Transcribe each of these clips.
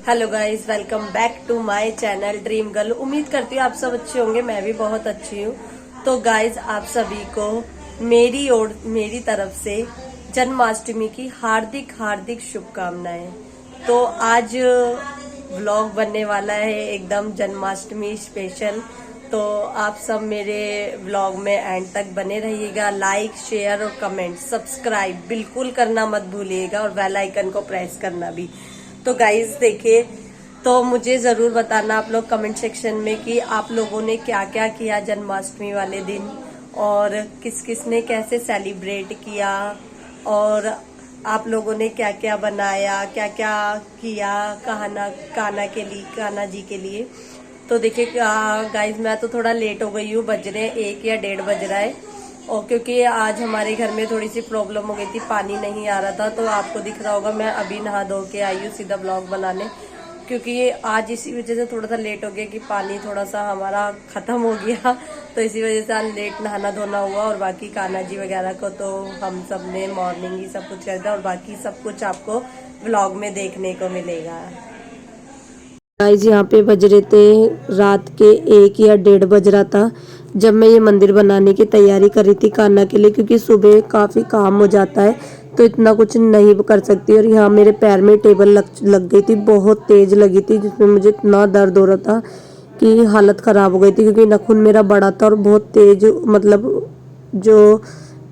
Hello guys, welcome back to my channel dream girl. उम्मीद करती हूँ आप सब अच्छे होंगे, मैं भी बहुत अच्छी हूँ। तो गाइस, आप सभी को मेरी तरफ से जन्माष्टमी की हार्दिक हार्दिक शुभकामनाएं। तो आज व्लॉग बनने वाला है एकदम जन्माष्टमी स्पेशल। तो आप सब मेरे व्लॉग में एंड तक बने रहिएगा। लाइक, शेयर और कमेंट, सब्सक्राइब बिल्कुल करना मत भूलिएगा और बेल आइकन को प्रेस करना भी। तो गाइज देखिए, तो मुझे जरूर बताना आप लोग कमेंट सेक्शन में कि आप लोगों ने क्या क्या किया जन्माष्टमी वाले दिन, और किस किस ने कैसे सेलिब्रेट किया, और आप लोगों ने क्या क्या बनाया, क्या क्या किया कान्हा जी के लिए। तो देखिए गाइज, मैं तो थोड़ा लेट हो गई हूँ, बज रहे हैं 1 या 1:30 बज रहा है। और क्योंकि आज हमारे घर में थोड़ी सी प्रॉब्लम हो गई थी, पानी नहीं आ रहा था। तो आपको दिख रहा होगा मैं अभी नहा धो के आई हूँ सीधा ब्लॉग बनाने, क्योंकि ये आज इसी वजह से थोड़ा सा लेट हो गया कि पानी थोड़ा सा हमारा खत्म हो गया। तो इसी वजह से आज लेट नहाना धोना हुआ। और बाकी कान्हा जी वगैरह को तो हम सब ने मॉर्निंग ही सब कुछ कर दिया, और बाकी सब कुछ आपको व्लॉग में देखने को मिलेगा। गाइस, यहाँ पे बज रहे थे रात के 1 या 1:30 बज रहा था जब मैं ये मंदिर बनाने की तैयारी कर रही थी कान्हा के लिए, क्योंकि सुबह काफी काम हो जाता है तो इतना कुछ नहीं कर सकती। और यहाँ मेरे पैर में टेबल लग गई थी, बहुत तेज लगी थी, जिसमें मुझे इतना दर्द हो रहा था कि हालत खराब हो गई थी, क्योंकि नाखून मेरा बड़ा था और बहुत तेज, मतलब जो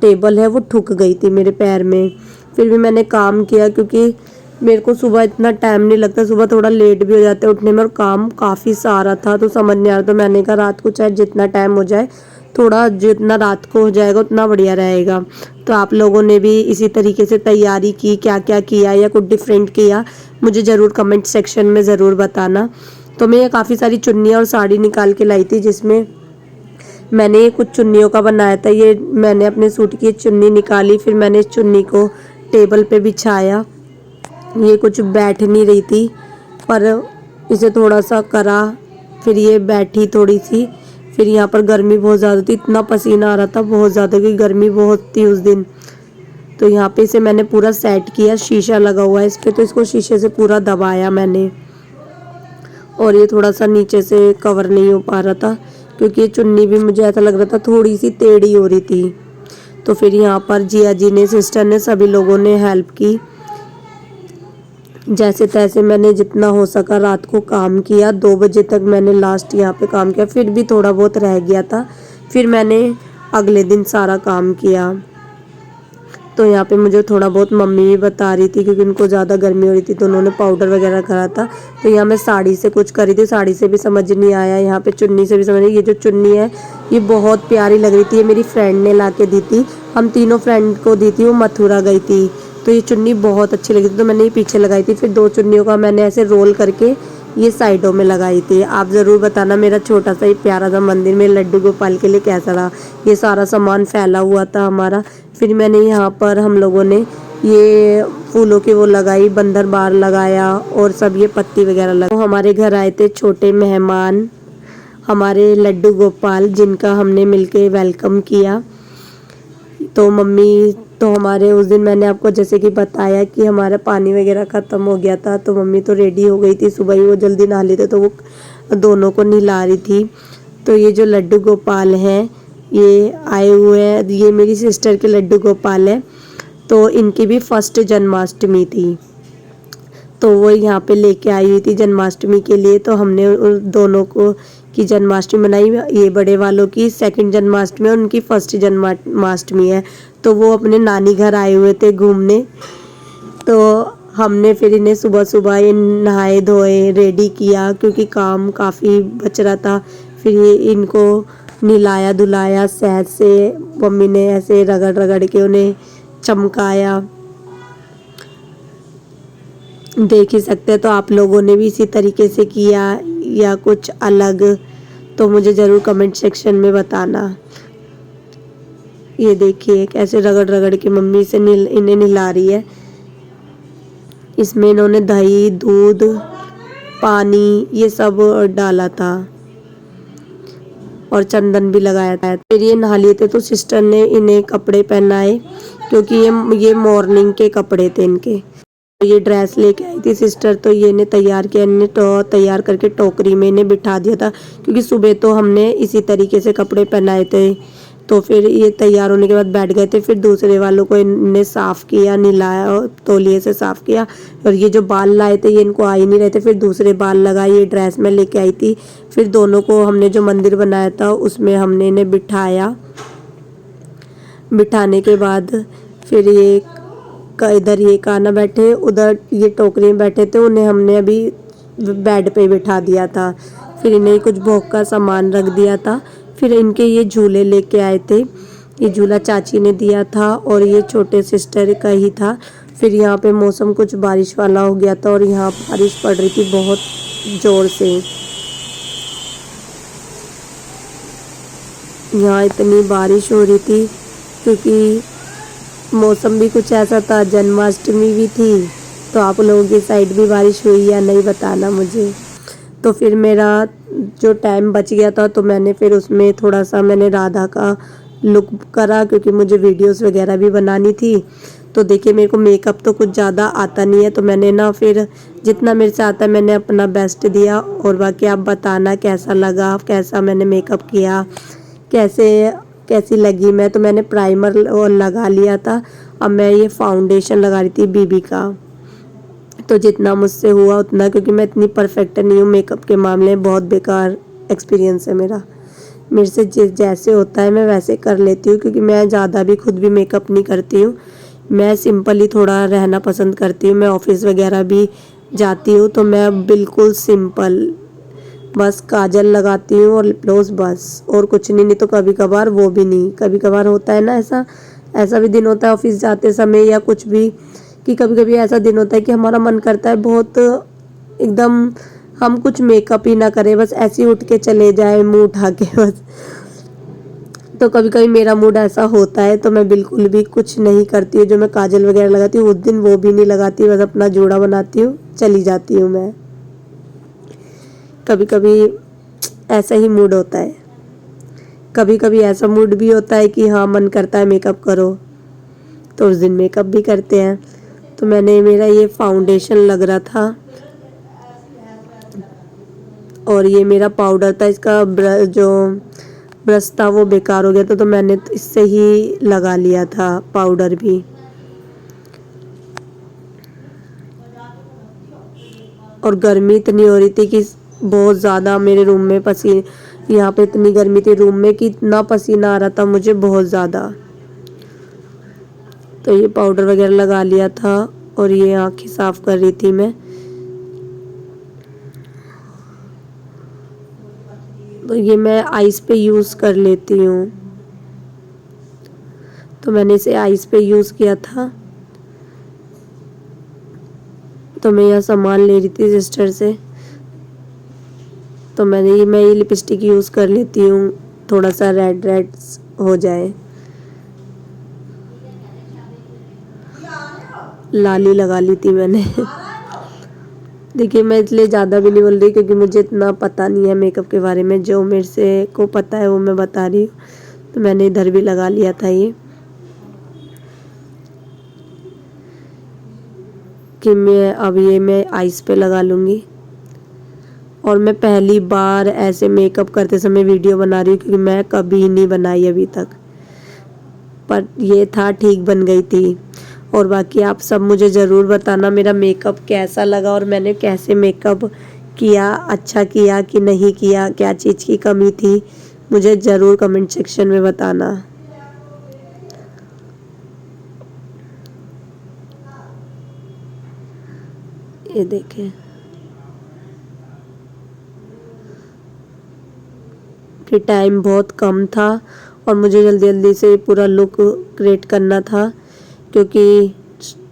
टेबल है वो ठुक गई थी मेरे पैर में। फिर भी मैंने काम किया, क्योंकि मेरे को सुबह इतना टाइम नहीं लगता, सुबह थोड़ा लेट भी हो जाता है उठने में, और काम काफ़ी सारा था तो समझ नहीं आ रहा। तो मैंने कहा रात को चाहे जितना टाइम हो जाए, थोड़ा जितना रात को हो जाएगा उतना बढ़िया रहेगा। तो आप लोगों ने भी इसी तरीके से तैयारी की, क्या क्या किया या कुछ डिफरेंट किया, मुझे ज़रूर कमेंट सेक्शन में ज़रूर बताना। तो मैं ये काफ़ी सारी चुन्नियाँ और साड़ी निकाल के लाई थी, जिसमें मैंने ये कुछ चुन्नियों का बनाया था। ये मैंने अपने सूट की चुन्नी निकाली, फिर मैंने इस चुन्नी को टेबल पे बिछाया। ये कुछ बैठ नहीं रही थी, पर इसे थोड़ा सा करा, फिर ये बैठी थोड़ी सी। फिर यहाँ पर गर्मी बहुत ज़्यादा थी, इतना पसीना आ रहा था बहुत ज़्यादा, कि गर्मी बहुत थी उस दिन। तो यहाँ पे इसे मैंने पूरा सेट किया, शीशा लगा हुआ है इस पर, तो इसको शीशे से पूरा दबाया मैंने। और ये थोड़ा सा नीचे से कवर नहीं हो पा रहा था, क्योंकि ये चुन्नी भी मुझे ऐसा लग रहा था थोड़ी सी टेढ़ी हो रही थी। तो फिर यहाँ पर जिया जी ने, सिस्टर ने, सभी लोगों ने हेल्प की। जैसे तैसे मैंने जितना हो सका रात को काम किया, 2 बजे तक मैंने लास्ट यहाँ पे काम किया, फिर भी थोड़ा बहुत रह गया था, फिर मैंने अगले दिन सारा काम किया। तो यहाँ पे मुझे थोड़ा बहुत मम्मी भी बता रही थी, क्योंकि उनको ज़्यादा गर्मी हो रही थी तो उन्होंने पाउडर वगैरह करा था। तो यहाँ मैं साड़ी से कुछ करी थी, साड़ी से भी समझ नहीं आया, यहाँ पे चुन्नी से भी समझ नहीं। ये जो चुन्नी है ये बहुत प्यारी लग रही थी, ये मेरी फ्रेंड ने ला के दी थी, हम तीनों फ्रेंड को दी थी, वो मथुरा गई थी। तो ये चुन्नी बहुत अच्छी लगी थी, तो मैंने ये पीछे लगाई थी। फिर 2 चुन्नियों का मैंने ऐसे रोल करके ये साइडों में लगाई थी। आप ज़रूर बताना मेरा छोटा सा ही प्यारा सा मंदिर में लड्डू गोपाल के लिए कैसा रहा। ये सारा सामान फैला हुआ था हमारा। फिर मैंने यहाँ पर हम लोगों ने ये फूलों की वो लगाई, बंदर बार लगाया, और सब ये पत्ती वगैरह लगा। तो हमारे घर आए थे छोटे मेहमान, हमारे लड्डू गोपाल, जिनका हमने मिलके वेलकम किया। तो मम्मी तो हमारे उस दिन मैंने आपको जैसे कि बताया कि हमारा पानी वगैरह ख़त्म हो गया था, तो मम्मी तो रेडी हो गई थी, सुबह ही वो जल्दी नहा लेते, तो वो दोनों को नहला रही थी। तो ये जो लड्डू गोपाल हैं ये आए हुए हैं, ये मेरी सिस्टर के लड्डू गोपाल है। तो इनकी भी फर्स्ट जन्माष्टमी थी, तो वो यहाँ पे लेके आई हुई थी जन्माष्टमी के लिए। तो हमने उन दोनों को की जन्माष्टमी मनाई। ये बड़े वालों की सेकंड जन्माष्टमी है, उनकी फर्स्ट जन्माष्टमी है। तो वो अपने नानी घर आए हुए थे घूमने। तो हमने फिर इन्हें सुबह सुबह ये नहाए धोए रेडी किया, क्योंकि काम काफ़ी बच रहा था। फिर ये इनको नहलाया धुलाया सहज से, मम्मी ने ऐसे रगड़ रगड़ के उन्हें चमकाया, देख ही सकते हैं। तो आप लोगों ने भी इसी तरीके से किया या कुछ अलग, तो मुझे ज़रूर कमेंट सेक्शन में बताना। ये देखिए कैसे रगड़ रगड़ के मम्मी से इन्हें नहला रही है। इसमें इन्होंने दही, दूध, पानी ये सब डाला था, और चंदन भी लगाया था। फिर ये नहा लिए थे, तो सिस्टर ने इन्हें कपड़े पहनाए, क्योंकि ये मॉर्निंग के कपड़े थे इनके। ये ड्रेस लेके आई थी सिस्टर, तो ये इन्हें तैयार किया, इन्हें तैयार करके टोकरी में इन्हें बिठा दिया था, क्योंकि सुबह तो हमने इसी तरीके से कपड़े पहनाए थे। तो फिर ये तैयार होने के बाद बैठ गए थे। फिर दूसरे वालों को इन्हें साफ़ किया, नहलाया और तौलिए से साफ़ किया। और ये जो बाल लाए थे ये इनको आ ही नहीं रहे थे, फिर दूसरे बाल लगाए। ये ड्रेस में लेके आई थी। फिर दोनों को हमने जो मंदिर बनाया था उसमें हमने इन्हें बिठाया। बिठाने के बाद फिर ये इधर ये कान्हा बैठे, उधर ये टोकरी में बैठे थे। उन्हें हमने अभी बेड पे बिठा दिया था। फिर इन्हें कुछ भोग का सामान रख दिया था। फिर इनके ये झूले लेके आए थे। ये झूला चाची ने दिया था और ये छोटे सिस्टर का ही था। फिर यहाँ पे मौसम कुछ बारिश वाला हो गया था और यहाँ बारिश पड़ रही थी बहुत ज़ोर से। यहाँ इतनी बारिश हो रही थी क्योंकि मौसम भी कुछ ऐसा था, जन्माष्टमी भी थी। तो आप लोगों की साइड भी बारिश हुई या नहीं बताना मुझे। तो फिर मेरा जो टाइम बच गया था तो मैंने फिर उसमें थोड़ा सा मैंने राधा का लुक करा, क्योंकि मुझे वीडियोस वगैरह भी बनानी थी। तो देखिए मेरे को मेकअप तो कुछ ज़्यादा आता नहीं है, तो मैंने ना फिर जितना मेरे से आता है मैंने अपना बेस्ट दिया। और बाकी आप बताना कैसा लगा, कैसा मैंने मेकअप किया, कैसी लगी मैं। तो मैंने प्राइमर लगा लिया था। अब मैं ये फाउंडेशन लगा रही थी बीबी का। तो जितना मुझसे हुआ उतना, क्योंकि मैं इतनी परफेक्ट नहीं हूँ मेकअप के मामले में, बहुत बेकार एक्सपीरियंस है मेरा। मेरे से जैसे होता है मैं वैसे कर लेती हूँ, क्योंकि मैं ज़्यादा भी खुद भी मेकअप नहीं करती हूँ। मैं सिंपल ही थोड़ा रहना पसंद करती हूँ। मैं ऑफिस वगैरह भी जाती हूँ तो मैं बिल्कुल सिंपल, बस काजल लगाती हूँ और लिप ग्लॉस, बस और कुछ नहीं। तो कभी कभार वो भी नहीं, कभी कभार होता है ना ऐसा भी दिन होता है ऑफिस जाते समय या कुछ भी, कि कभी कभी ऐसा दिन होता है कि हमारा मन करता है बहुत एकदम हम कुछ मेकअप ही ना करें, बस ऐसे ही उठ के चले जाए मुंह उठा के बस। तो कभी कभी मेरा मूड ऐसा होता है तो मैं बिल्कुल भी कुछ नहीं करती हूँ। जो मैं काजल वगैरह लगाती हूँ उस दिन वो भी नहीं लगाती, बस अपना जोड़ा बनाती हूँ, चली जाती हूँ मैं। कभी कभी ऐसा ही मूड होता है। कभी कभी ऐसा मूड भी होता है कि हाँ मन करता है मेकअप करो, तो उस दिन मेकअप भी करते हैं। तो मेरा ये फाउंडेशन लग रहा था और ये मेरा पाउडर था, इसका जो ब्रश था वो बेकार हो गया था, तो मैंने इससे ही लगा लिया था पाउडर भी। और गर्मी इतनी हो रही थी कि बहुत ज़्यादा मेरे रूम में यहाँ पे इतनी गर्मी थी रूम में कि इतना पसीना आ रहा था मुझे बहुत ज़्यादा। तो ये पाउडर वगैरह लगा लिया था और ये आँखें साफ कर रही थी मैं। तो ये मैं आइस पे यूज़ कर लेती हूँ, तो मैंने इसे आइस पे यूज़ किया था। तो मैं यह सामान ले रही थी सिस्टर से, तो मैं ये लिपस्टिक यूज़ कर लेती हूँ, थोड़ा सा रेड हो जाए। लाली लगा ली थी मैंने। देखिए मैं इसलिए ज़्यादा भी नहीं बोल रही क्योंकि मुझे इतना पता नहीं है मेकअप के बारे में, जो मेरे से को पता है वो मैं बता रही हूँ। तो मैंने इधर भी लगा लिया था ये, कि मैं आइस पे लगा लूँगी। और मैं पहली बार ऐसे मेकअप करते समय वीडियो बना रही हूँ, क्योंकि मैं कभी नहीं बनाई अभी तक, पर ये था ठीक बन गई थी। और बाकी आप सब मुझे ज़रूर बताना मेरा मेकअप कैसा लगा और मैंने कैसे मेकअप किया, अच्छा किया कि नहीं किया, क्या चीज़ की कमी थी, मुझे ज़रूर कमेंट सेक्शन में बताना। ये देखें, कि टाइम बहुत कम था और मुझे जल्दी जल्दी से पूरा लुक क्रिएट करना था, क्योंकि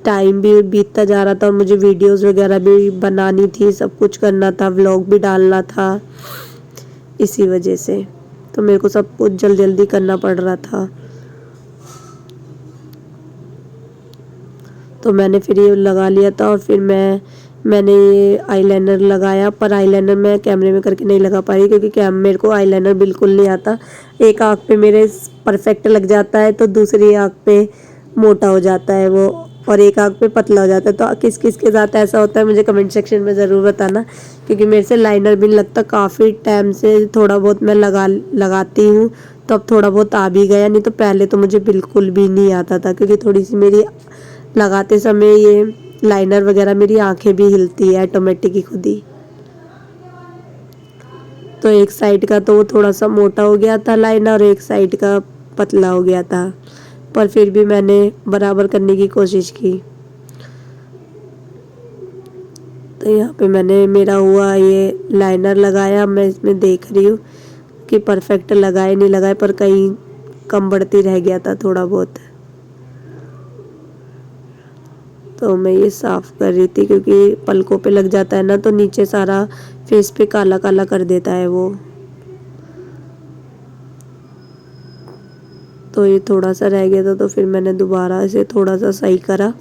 टाइम भी बीतता जा रहा था और मुझे वीडियोस वगैरह भी बनानी थी, सब कुछ करना था, व्लॉग भी डालना था। इसी वजह से तो मेरे को सब कुछ जल्दी जल्दी करना पड़ रहा था। तो मैंने फिर ये लगा लिया था और फिर मैंने ये आईलाइनर लगाया, पर आईलाइनर मैं कैमरे में करके नहीं लगा पाई क्योंकि मेरे को आईलाइनर बिल्कुल नहीं आता। एक आँख पे मेरे परफेक्ट लग जाता है तो दूसरी आँख पे मोटा हो जाता है वो और एक आंख पे पतला हो जाता है। तो किस किस के साथ ऐसा होता है मुझे कमेंट सेक्शन में ज़रूर बताना, क्योंकि मेरे से लाइनर भी नहीं लगता। काफ़ी टाइम से थोड़ा बहुत मैं लगाती हूँ, तो अब थोड़ा बहुत आ भी गया, नहीं तो पहले तो मुझे बिल्कुल भी नहीं आता था, क्योंकि थोड़ी सी मेरी लगाते समय ये लाइनर वगैरह मेरी आंखें भी हिलती है ऑटोमेटिक ही खुद ही। तो एक साइड का तो थोड़ा सा मोटा हो गया था लाइनर और एक साइड का पतला हो गया था, पर फिर भी मैंने बराबर करने की कोशिश की। तो यहाँ पे मैंने मेरा हुआ ये लाइनर लगाया। मैं इसमें देख रही हूँ कि परफेक्ट लगाए नहीं लगाए, पर कहीं कम बढ़ती रह गया था थोड़ा बहुत। तो मैं ये साफ कर रही थी, क्योंकि पलकों पे लग जाता है ना, तो नीचे सारा फेस पे काला काला कर देता है वो। तो ये थोड़ा सा रह गया था, तो फिर मैंने दोबारा इसे थोड़ा सा सही करा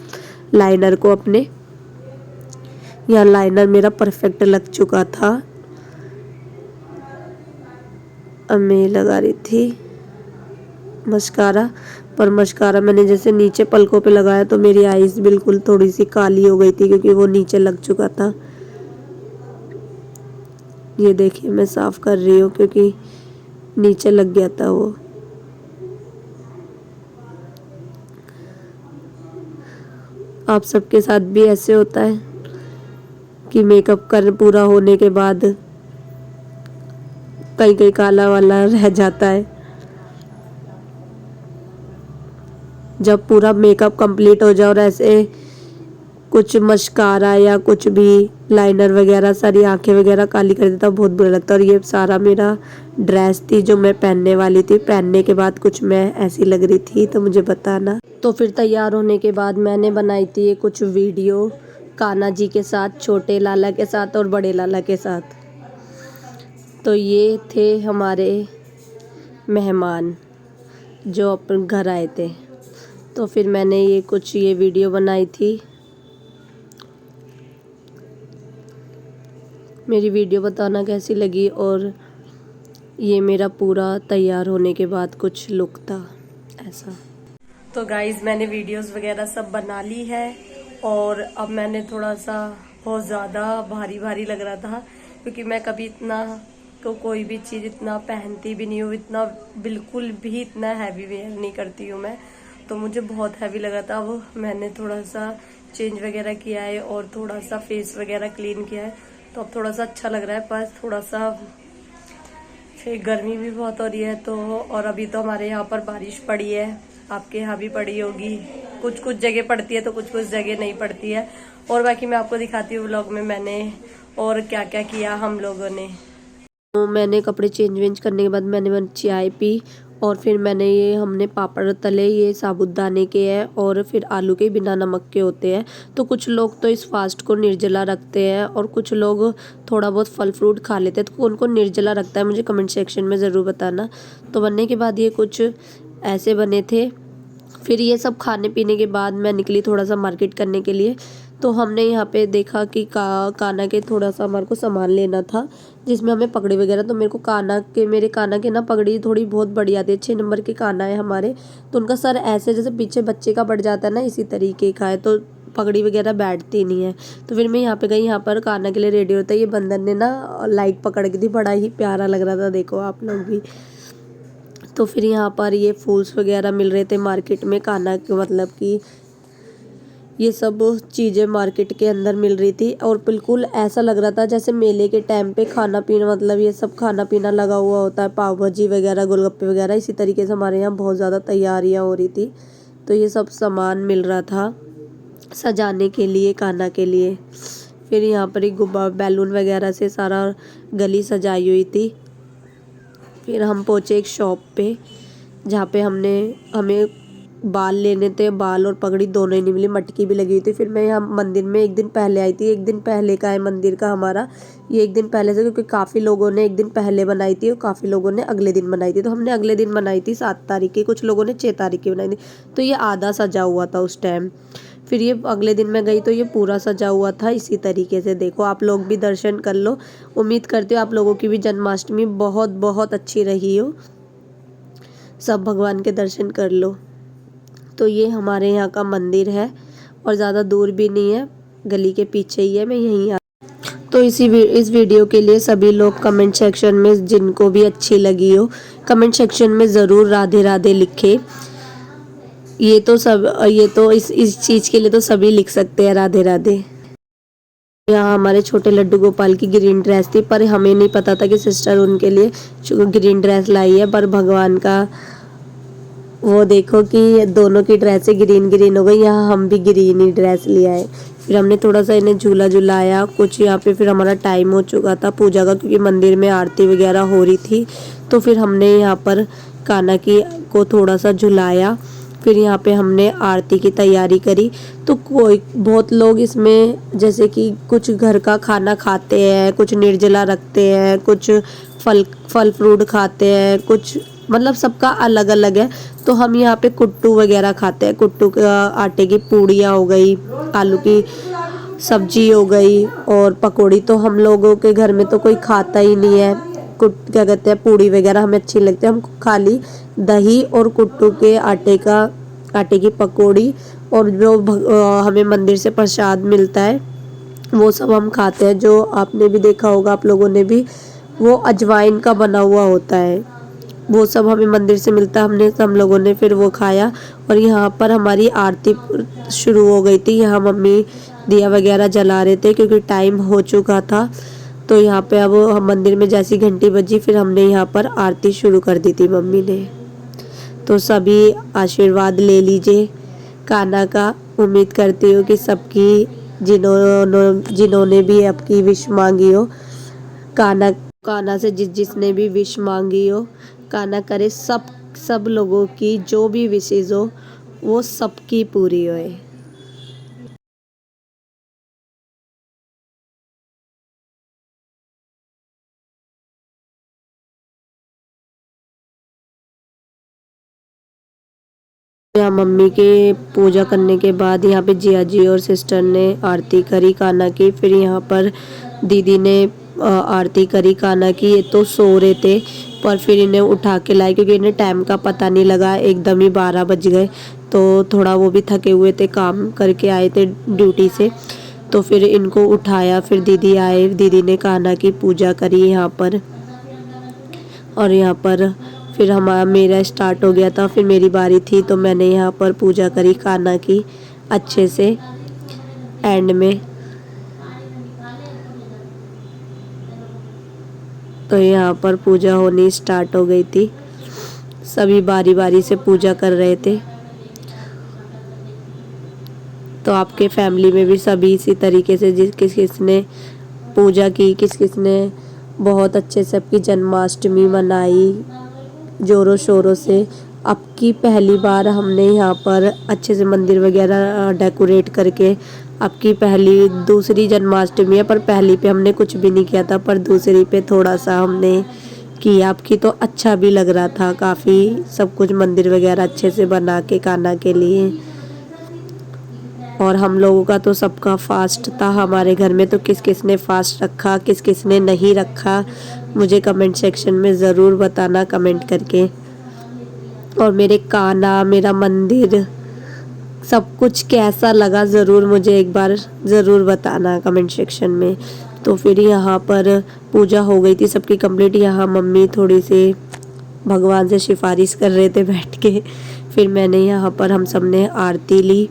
लाइनर को अपने। यहाँ लाइनर मेरा परफेक्ट लग चुका था। अब मैं लगा रही थी मस्कारा, पर मस्कारा मैंने जैसे नीचे पलकों पे लगाया तो मेरी आईज बिल्कुल थोड़ी सी काली हो गई थी, क्योंकि वो नीचे लग चुका था। ये देखिए मैं साफ कर रही हूँ, क्योंकि नीचे लग गया था वो। आप सबके साथ भी ऐसे होता है कि मेकअप कर पूरा होने के बाद कहीं कहीं काला वाला रह जाता है? जब पूरा मेकअप कंप्लीट हो जाए और ऐसे कुछ मस्कारा या कुछ भी लाइनर वगैरह सारी आंखें वगैरह काली कर देता, बहुत बुरा लगता। और ये सारा मेरा ड्रेस थी जो मैं पहनने वाली थी, पहनने के बाद कुछ मैं ऐसी लग रही थी, तो मुझे बताना। तो फिर तैयार होने के बाद मैंने बनाई थी ये कुछ वीडियो कान्हा जी के साथ, छोटे लाला के साथ और बड़े लाला के साथ। तो ये थे हमारे मेहमान जो अपन घर आए थे। तो फिर मैंने ये वीडियो बनाई थी। मेरी वीडियो बताना कैसी लगी, और ये मेरा पूरा तैयार होने के बाद कुछ लुक था ऐसा। तो गाइज मैंने वीडियोस वगैरह सब बना ली है, और अब मैंने थोड़ा सा बहुत ज़्यादा भारी भारी लग रहा था, क्योंकि मैं कभी इतना कोई भी चीज़ इतना पहनती भी नहीं हूँ, इतना बिल्कुल भी इतना हैवी वेयर नहीं करती हूँ मैं। तो मुझे बहुत हैवी लगा था। अब मैंने थोड़ा सा चेंज वगैरह किया है और थोड़ा सा फेस वगैरह क्लीन किया है, तो अब थोड़ा सा अच्छा लग रहा है। पर थोड़ा सा फिर गर्मी भी बहुत हो रही है, तो और अभी तो हमारे यहाँ पर बारिश पड़ी है, आपके यहाँ भी पड़ी होगी। कुछ कुछ जगह पड़ती है तो कुछ कुछ जगह नहीं पड़ती है। और बाकी मैं आपको दिखाती हूँ व्लॉग में मैंने और क्या क्या किया हम लोगों ने। तो मैंने कपड़े चेंज वेंज करने के बाद मैंने चाय पी, और फिर हमने पापड़ तले, ये साबुदाने के हैं और फिर आलू के बिना नमक के होते हैं। तो कुछ लोग तो इस फास्ट को निर्जला रखते हैं और कुछ लोग थोड़ा बहुत फल फ्रूट खा लेते हैं। तो कौन कौन निर्जला रखता है मुझे कमेंट सेक्शन में ज़रूर बताना। तो बनने के बाद ये कुछ ऐसे बने थे। फिर ये सब खाने पीने के बाद मैं निकली थोड़ा सा मार्केट करने के लिए। तो हमने यहाँ पे देखा कि कान्हा के थोड़ा सा हमारे को सामान लेना था, जिसमें हमें पगड़ी वगैरह। तो मेरे कान्हा के ना पगड़ी थोड़ी बहुत बड़ी आती है। 6 नंबर के कान्हा है हमारे, तो उनका सर ऐसे जैसे पीछे बच्चे का बढ़ जाता है ना, इसी तरीके का है, तो पगड़ी वगैरह बैठती नहीं है। तो फिर मैं यहाँ पे गई, यहाँ पर कान्हा के लिए रेडी होता है। ये बंदर ने ना लाइट पकड़ के थी, बड़ा ही प्यारा लग रहा था, देखो आप लोग भी। तो फिर यहाँ पर ये फूल्स वगैरह मिल रहे थे मार्केट में कान्हा के, मतलब कि ये सब चीज़ें मार्केट के अंदर मिल रही थी। और बिल्कुल ऐसा लग रहा था जैसे मेले के टाइम पे खाना पीना, मतलब ये सब खाना पीना लगा हुआ होता है, पाव भाजी वगैरह, गोलगप्पे वगैरह। इसी तरीके से हमारे यहाँ बहुत ज़्यादा तैयारियाँ हो रही थी। तो ये सब सामान मिल रहा था सजाने के लिए कान्हा के लिए। फिर यहाँ पर एक बैलून वगैरह से सारा गली सजाई हुई थी। फिर हम पहुँचे एक शॉप पे, जहाँ पे हमें बाल लेने थे। बाल और पगड़ी दोनों ही नहीं मिली, मटकी भी लगी हुई थी। फिर मैं यहाँ मंदिर में एक दिन पहले आई थी। एक दिन पहले का है मंदिर का हमारा, ये एक दिन पहले से, क्योंकि काफ़ी लोगों ने एक दिन पहले बनाई थी और काफ़ी लोगों ने अगले दिन बनाई थी। तो हमने अगले दिन बनाई थी 7 तारीख की, कुछ लोगों ने 6 तारीख की बनाई थी। तो ये आधा सजा हुआ था उस टाइम। फिर ये अगले दिन मैं गई तो ये पूरा सजा हुआ था। इसी तरीके से देखो, आप लोग भी दर्शन कर लो। उम्मीद करती हूँ आप लोगों की भी जन्माष्टमी बहुत बहुत अच्छी रही हो, सब भगवान के दर्शन कर लो। तो ये हमारे यहाँ का मंदिर है, और ज़्यादा दूर भी नहीं है, गली के पीछे ही है, मैं यहीं तो इस वीडियो के लिए सभी लोग कमेंट सेक्शन में जिनको भी अच्छी लगी हो कमेंट सेक्शन में ज़रूर राधे राधे लिखे। ये तो इस चीज़ के लिए तो सभी लिख सकते हैं राधे राधे। यहाँ हमारे छोटे लड्डू गोपाल की ग्रीन ड्रेस थी, पर हमें नहीं पता था कि सिस्टर उनके लिए ग्रीन ड्रेस लाई है, पर भगवान का वो देखो कि दोनों की ड्रेसें ग्रीन ग्रीन हो गई। यहाँ हम भी ग्रीन ही ड्रेस लिया है। फिर हमने थोड़ा सा इन्हें झूला झुलाया कुछ यहाँ पे। फिर हमारा टाइम हो चुका था पूजा का, क्योंकि मंदिर में आरती वगैरह हो रही थी। तो फिर हमने यहाँ पर कान्हा की को थोड़ा सा झुलाया। फिर यहाँ पे हमने आरती की तैयारी करी। तो कोई बहुत लोग इसमें जैसे कि कुछ घर का खाना खाते हैं, कुछ निर्जला रखते हैं, कुछ फल फल फ्रूट खाते हैं, कुछ मतलब सबका अलग अलग है। तो हम यहाँ पे कुट्टू वगैरह खाते हैं। कुट्टू का आटे की पूड़ियाँ हो गई, आलू की सब्जी हो गई और पकौड़ी। तो हम लोगों के घर में तो कोई खाता ही नहीं है क्या कहते हैं पूड़ी वगैरह, हमें अच्छी लगती है। हम खाली दही और कुट्टू के आटे की पकौड़ी और जो हमें मंदिर से प्रसाद मिलता है वो सब हम खाते हैं। जो आपने भी देखा होगा, आप लोगों ने भी, वो अजवाइन का बना हुआ होता है। वो सब हमें मंदिर से मिलता है। हम लोगों ने फिर वो खाया। और यहाँ पर हमारी आरती शुरू हो गई थी। यहाँ मम्मी दिया वगैरह जला रहे थे क्योंकि टाइम हो चुका था। तो यहाँ पे अब हम मंदिर में जैसी घंटी बजी, फिर हमने यहाँ पर आरती शुरू कर दी थी मम्मी ने। तो सभी आशीर्वाद ले लीजिए कान्हा का। उम्मीद करती हूँ कि सबकी जिन्होंने भी आपकी विश मांगी हो, कान्हा से जिसने भी विश मांगी हो, कान्हा करे सब लोगों की जो भी विशेष हो वो सबकी पूरी होए। यहाँ मम्मी के पूजा करने के बाद यहाँ पे जिया जी और सिस्टर ने आरती करी कान्हा की। फिर यहाँ पर दीदी ने आरती करी कान्हा की। ये तो सो रहे थे, पर फिर इन्हें उठा के लाए क्योंकि इन्हें टाइम का पता नहीं लगा, एकदम ही 12 बज गए। तो थोड़ा वो भी थके हुए थे, काम करके आए थे ड्यूटी से। तो फिर इनको उठाया, फिर दीदी आए, दीदी ने कान्हा की पूजा करी यहाँ पर। और यहाँ पर फिर हमारा मेरा स्टार्ट हो गया था, फिर मेरी बारी थी तो मैंने यहाँ पर पूजा करी कान्हा की अच्छे से। एंड में तो यहाँ पर पूजा होनी स्टार्ट हो गई थी। सभी बारी बारी से पूजा कर रहे थे। तो आपके फैमिली में भी सभी इसी तरीके से किस किसने पूजा की, किस किसने बहुत अच्छे से अपनी जन्माष्टमी मनाई जोरों शोरों से। अब की पहली बार हमने यहाँ पर अच्छे से मंदिर वगैरह डेकोरेट करके, अब की दूसरी जन्माष्टमी है, पर पहली पे हमने कुछ भी नहीं किया था, पर दूसरी पे थोड़ा सा हमने किया। अब की तो अच्छा भी लग रहा था काफ़ी, सब कुछ मंदिर वगैरह अच्छे से बना के कान्हा के लिए। और हम लोगों का तो सबका फास्ट था हमारे घर में। तो किस किस ने फास्ट रखा, किस किस ने नहीं रखा, मुझे कमेंट सेक्शन में ज़रूर बताना कमेंट करके। और मेरे कान्हा, मेरा मंदिर, सब कुछ कैसा लगा ज़रूर मुझे एक बार ज़रूर बताना कमेंट सेक्शन में। तो फिर यहाँ पर पूजा हो गई थी सबकी कंप्लीट। यहाँ मम्मी थोड़ी सी भगवान से सिफारिश कर रहे थे बैठ के। फिर मैंने यहाँ पर हम सब ने आरती ली।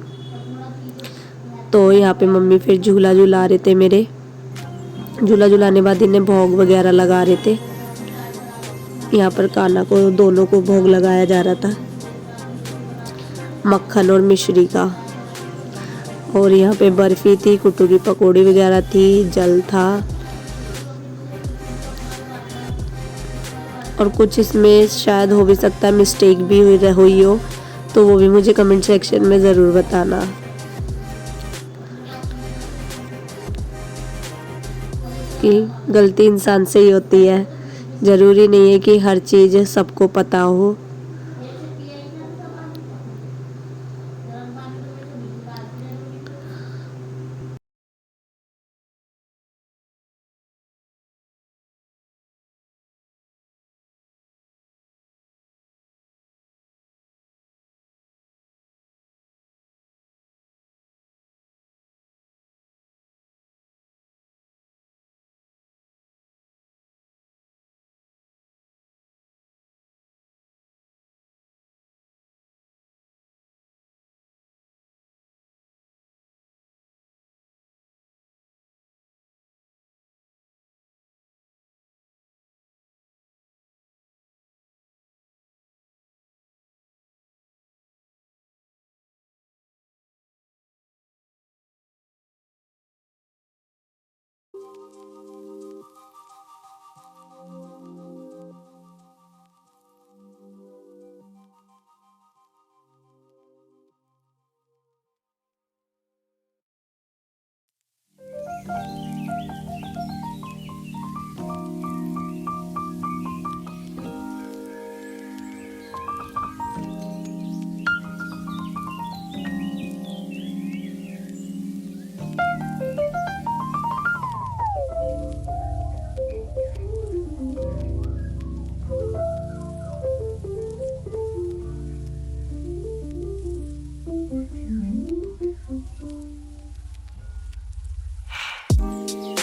तो यहाँ पे मम्मी फिर झूला झुला रहे थे मेरे। झूला झुलाने बाद इन्हें भोग वगैरह लगा रहे थे। यहाँ पर कान्हा को दोनों को भोग लगाया जा रहा था, मक्खन और मिश्री का। और यहाँ पे बर्फी थी, कुट्टू की पकौड़ी वगैरह थी, जल था। और कुछ इसमें शायद हो भी सकता है मिस्टेक भी हुई हो, तो वो भी मुझे कमेंट सेक्शन में ज़रूर बताना। कि गलती इंसान से ही होती है, ज़रूरी नहीं है कि हर चीज़ सबको पता हो।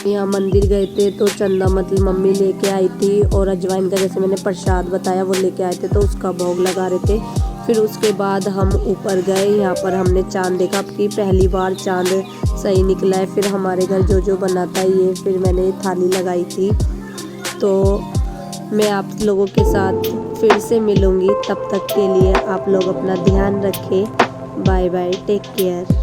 यहाँ मंदिर गए थे तो चंदा मतलब मम्मी लेके आई थी, और अजवाइन का जैसे मैंने प्रसाद बताया वो लेके आए थे, तो उसका भोग लगा रहे थे। फिर उसके बाद हम ऊपर गए, यहाँ पर हमने चांद देखा, अब की पहली बार चांद सही निकला है। फिर हमारे घर जो बनाता है ये, फिर मैंने थाली लगाई थी। तो मैं आप लोगों के साथ फिर से मिलूँगी, तब तक के लिए आप लोग अपना ध्यान रखें। Bye bye, take care.